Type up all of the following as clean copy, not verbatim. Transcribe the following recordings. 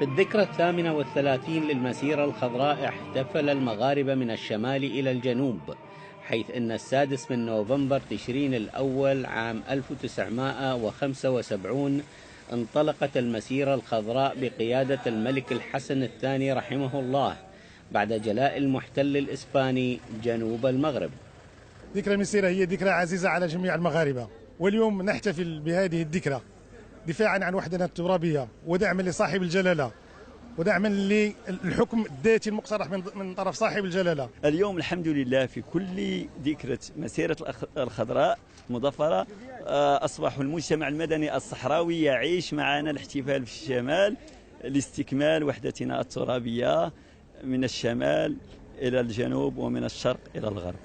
في الذكرى 38 للمسيرة الخضراء احتفل المغاربة من الشمال إلى الجنوب، حيث أن 6 نوفمبر تشرين الأول عام 1975 انطلقت المسيرة الخضراء بقيادة الملك الحسن الثاني رحمه الله بعد جلاء المحتل الإسباني جنوب المغرب. ذكرى المسيرة هي ذكرى عزيزة على جميع المغاربة، واليوم نحتفل بهذه الذكرى دفاعا عن وحدتنا الترابية ودعما لصاحب الجلالة ودعما للحكم الذاتي المقترح من طرف صاحب الجلالة. اليوم الحمد لله في كل ذكرى مسيرة الخضراء مظفرة أصبح المجتمع المدني الصحراوي يعيش معنا الاحتفال في الشمال لاستكمال وحدتنا الترابية من الشمال إلى الجنوب ومن الشرق إلى الغرب.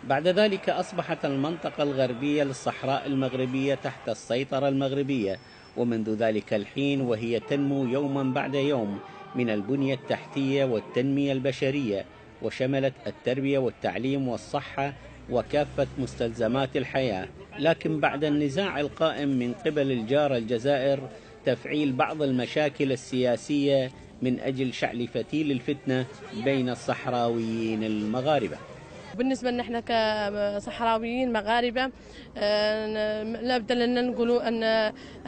بعد ذلك أصبحت المنطقة الغربية للصحراء المغربية تحت السيطرة المغربية، ومنذ ذلك الحين وهي تنمو يوما بعد يوم من البنية التحتية والتنمية البشرية، وشملت التربية والتعليم والصحة وكافة مستلزمات الحياة. لكن بعد النزاع القائم من قبل الجارة الجزائر تفعيل بعض المشاكل السياسية من أجل شعل فتيل الفتنة بين الصحراويين المغاربة. بالنسبة لنا احنا كصحراويين مغاربة لا بد لنا نقولوا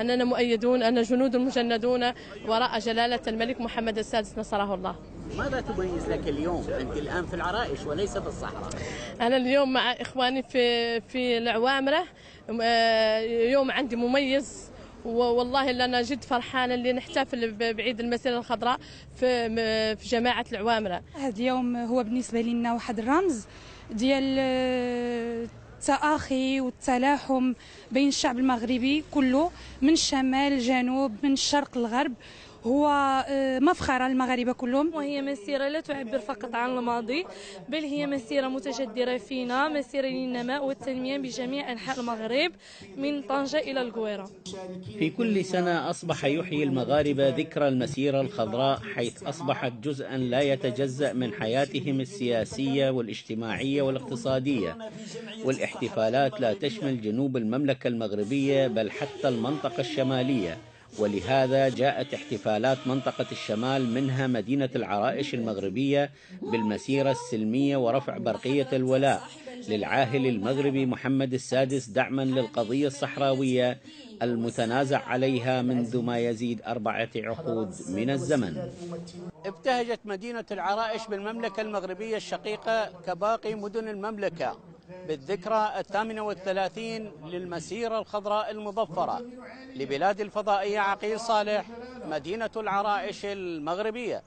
أننا مؤيدون، أن جنود مجندون وراء جلالة الملك محمد السادس نصره الله. ماذا تميز لك اليوم؟ أنت الآن في العرائش وليس بالصحراء. أنا اليوم مع إخواني في العوامرة، يوم عندي مميز، والله أنا جد فرحانة اللي نحتفل بعيد المسيرة الخضراء في جماعة العوامرة. هذا اليوم هو بالنسبة لنا واحد الرمز ديال التآخي والتلاحم بين الشعب المغربي كله من الشمال الجنوب من الشرق الغرب، هو مفخرة للمغاربة كلهم. وهي مسيرة لا تعبر فقط عن الماضي، بل هي مسيرة متجدرة فينا، مسيرة للنماء والتنمية بجميع أنحاء المغرب من طنجة إلى القويرة. في كل سنة أصبح يحيي المغاربة ذكرى المسيرة الخضراء، حيث أصبحت جزءا لا يتجزأ من حياتهم السياسية والاجتماعية والاقتصادية. والاحتفالات لا تشمل جنوب المملكة المغربية بل حتى المنطقة الشمالية، ولهذا جاءت احتفالات منطقة الشمال منها مدينة العرائش المغربية بالمسيرة السلمية ورفع برقية الولاء للعاهل المغربي محمد السادس دعما للقضية الصحراوية المتنازع عليها منذ ما يزيد 4 عقود من الزمن. ابتهجت مدينة العرائش بالمملكة المغربية الشقيقة كباقي مدن المملكة بالذكرى 38 للمسيرة الخضراء المظفرة لبلاد الفضائية عقيل صالح، مدينة العرائش المغربية.